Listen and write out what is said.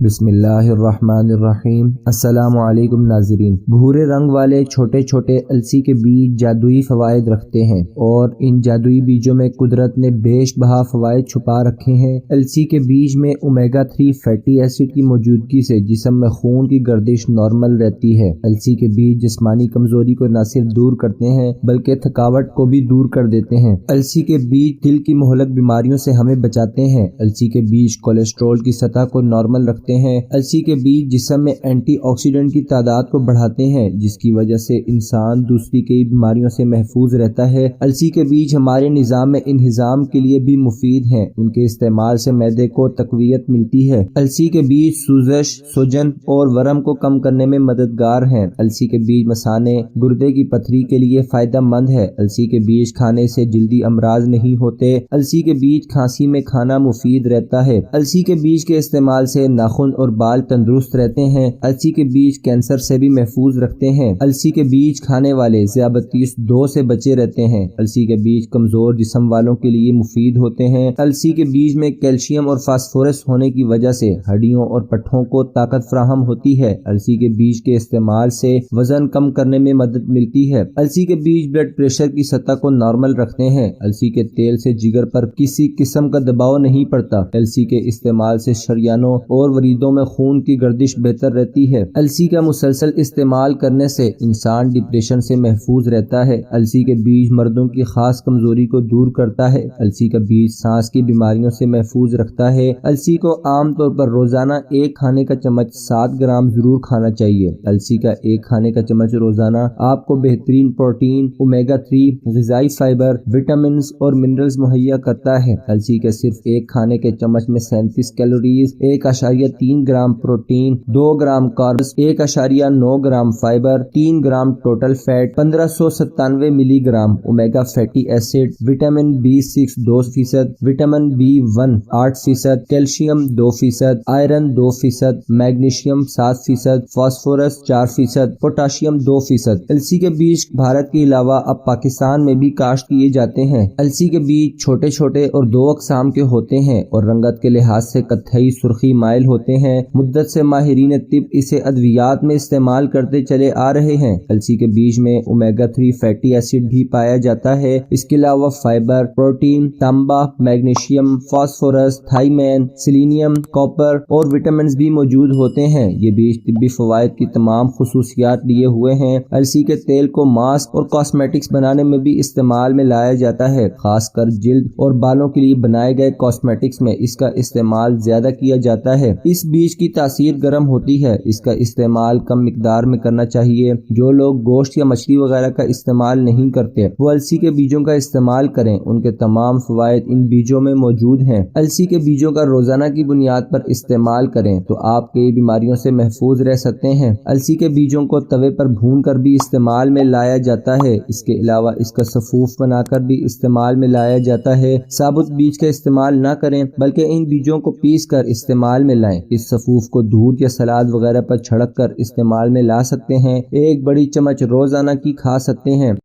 بسم اللہ الرحمن الرحیم۔ السلام علیکم ناظرین۔ بھورے رنگ والے چھوٹے چھوٹے السی کے بیج جادوئی فوائد رکھتے ہیں اور ان جادوئی بیجوں میں قدرت نے بیش بہا فوائد چھپا رکھے ہیں۔ السی کے بیج میں اومیگا 3 فیٹی ایسڈ کی موجودگی سے جسم میں خون کی گردش نارمل رہتی ہے۔ السی کے بیج جسمانی کمزوری کو نہ صرف دور کرتے ہیں بلکہ تھکاوٹ کو بھی دور کر دیتے ہیں۔ السی کے بیج دل کی مہلک بیماریوں سے ہمیں بچاتے ہیں۔ السی کے بیج کولیسٹرول کی سطح کو نارمل رکھتے ہیں۔ السی کے بیج جسم میں اینٹی آکسیڈنٹ کی تعداد کو بڑھاتے ہیں جس کی وجہ سے انسان دوسری کئی بیماریوں سے محفوظ رہتا ہے۔ السی کے بیج ہمارے نظام میں انہضام کے لیے بھی مفید ہیں۔ ان کے استعمال سے معدے کو تقویت ملتی ہے۔ السی کے بیج سوزش، سوجن اور ورم کو کم کرنے میں مددگار ہیں۔ السی کے بیج مثانے گردے کی پتھری کے لیے فائدہ مند ہے۔ السی کے بیج کھانے سے جلدی امراض نہیں ہوتے۔ السی کے بیج کھانسی میں کھانا مفید رہتا ہے۔ السی کے بیج کے استعمال سے ناخن اور بال تندرست رہتے ہیں۔ السی کے بیج کینسر سے بھی محفوظ رکھتے ہیں۔ السی کے بیج کھانے والے ذیابیطس 2 سے بچے رہتے ہیں۔ السی کے بیج کمزور جسم والوں کے لیے مفید ہوتے ہیں۔ السی کے بیج میں کیلشیم اور فاسفورس ہونے کی وجہ سے ہڈیوں اور پٹھوں کو طاقت فراہم ہوتی ہے۔ السی کے بیج کے استعمال سے وزن کم کرنے میں مدد ملتی ہے۔ السی کے بیج بلڈ پریشر کی سطح کو نارمل رکھتے ہیں۔ السی کے تیل سے جگر پر کسی قسم کا دباؤ نہیں پڑتا۔ السی کے استعمال سے شریانوں اور وریدوں میں خون کی گردش بہتر رہتی ہے۔ السی کا مسلسل استعمال کرنے سے انسان ڈپریشن سے محفوظ رہتا ہے۔ السی کے بیج مردوں کی خاص کمزوری کو دور کرتا ہے۔ السی کا بیج سانس کی بیماریوں سے محفوظ رکھتا ہے۔ السی کو عام طور پر روزانہ ایک کھانے کا چمچ 7 گرام ضرور کھانا چاہیے۔ السی کا ایک کھانے کا چمچ روزانہ آپ کو بہترین پروٹین، اومیگا 3 غذائی فائبر، وٹامنز اور منرلز مہیا کرتا ہے۔ السی کے صرف ایک کھانے کے چمچ میں 37 calories, 1.3 gram protein, 2 gram carbs, 1.9 gram fibre, 3 gram total fat, 1597 milligram omega fatty acid, vitamin B6 2%، vitamin B1 8%، calcium 2%، iron 2%، magnesium 7%، phosphorus 4%، potassium 2%۔ السی کے بیج بھارت کے علاوہ اب پاکستان میں بھی کاشت کیے جاتے ہیں۔ السی کے بیج چھوٹے چھوٹے اور 2 اقسام کے ہوتے ہیں اور رنگت کے لحاظ سے قطعی سرخی مائل ہوتے ہیں۔ مدت سے ماہرین طب اسے ادویات میں استعمال کرتے چلے آ رہے ہیں۔ السی کے بیج میں اومیگا 3 فیٹی ایسڈ بھی پایا جاتا ہے۔ اس کے علاوہ فائبر، پروٹین، تانبا، magnesium, phosphorus, thiamine, selenium, copper اور وٹامنز بھی موجود ہوتے ہیں۔ یہ بیج طبی فوائد کی تمام خصوصیات لیے ہوئے ہیں۔ السی کے تیل کو ماسک اور کاسمیٹکس بنانے میں بھی استعمال میں لایا جاتا ہے۔ خاص کر جلد اور بالوں کے لیے بنائے گئے کاسمیٹکس میں اس کا استعمال زیادہ کیا جاتا ہے۔ اس بیج کی تاثیر گرم ہوتی ہے۔ اس کا استعمال کم مقدار میں کرنا چاہیے۔ جو لوگ گوشت یا مچھلی وغیرہ کا استعمال نہیں کرتے وہ السی کے بیجوں کا استعمال کریں۔ ان کے تمام فوائد ان بیجوں میں موجود ہیں۔ السی کے بیجوں کا روزانہ کی بنیاد پر استعمال کریں تو آپ کئی بیماریوں سے محفوظ رہ سکتے ہیں۔ السی کے بیجوں کو توے پر بھون کر بھی استعمال میں لایا جاتا ہے۔ اس کے علاوہ اس کا سفوف بنا کر بھی استعمال میں لایا جاتا ہے۔ ثابت بیج کا استعمال نہ کریں بلکہ ان بیجوں کو پیس کر استعمال میں لائیں۔ اس سفوف کو دودھ یا سلاد وغیرہ پر چھڑک کر استعمال میں لا سکتے ہیں۔ ایک بڑی چمچ روزانہ کی کھا سکتے ہیں۔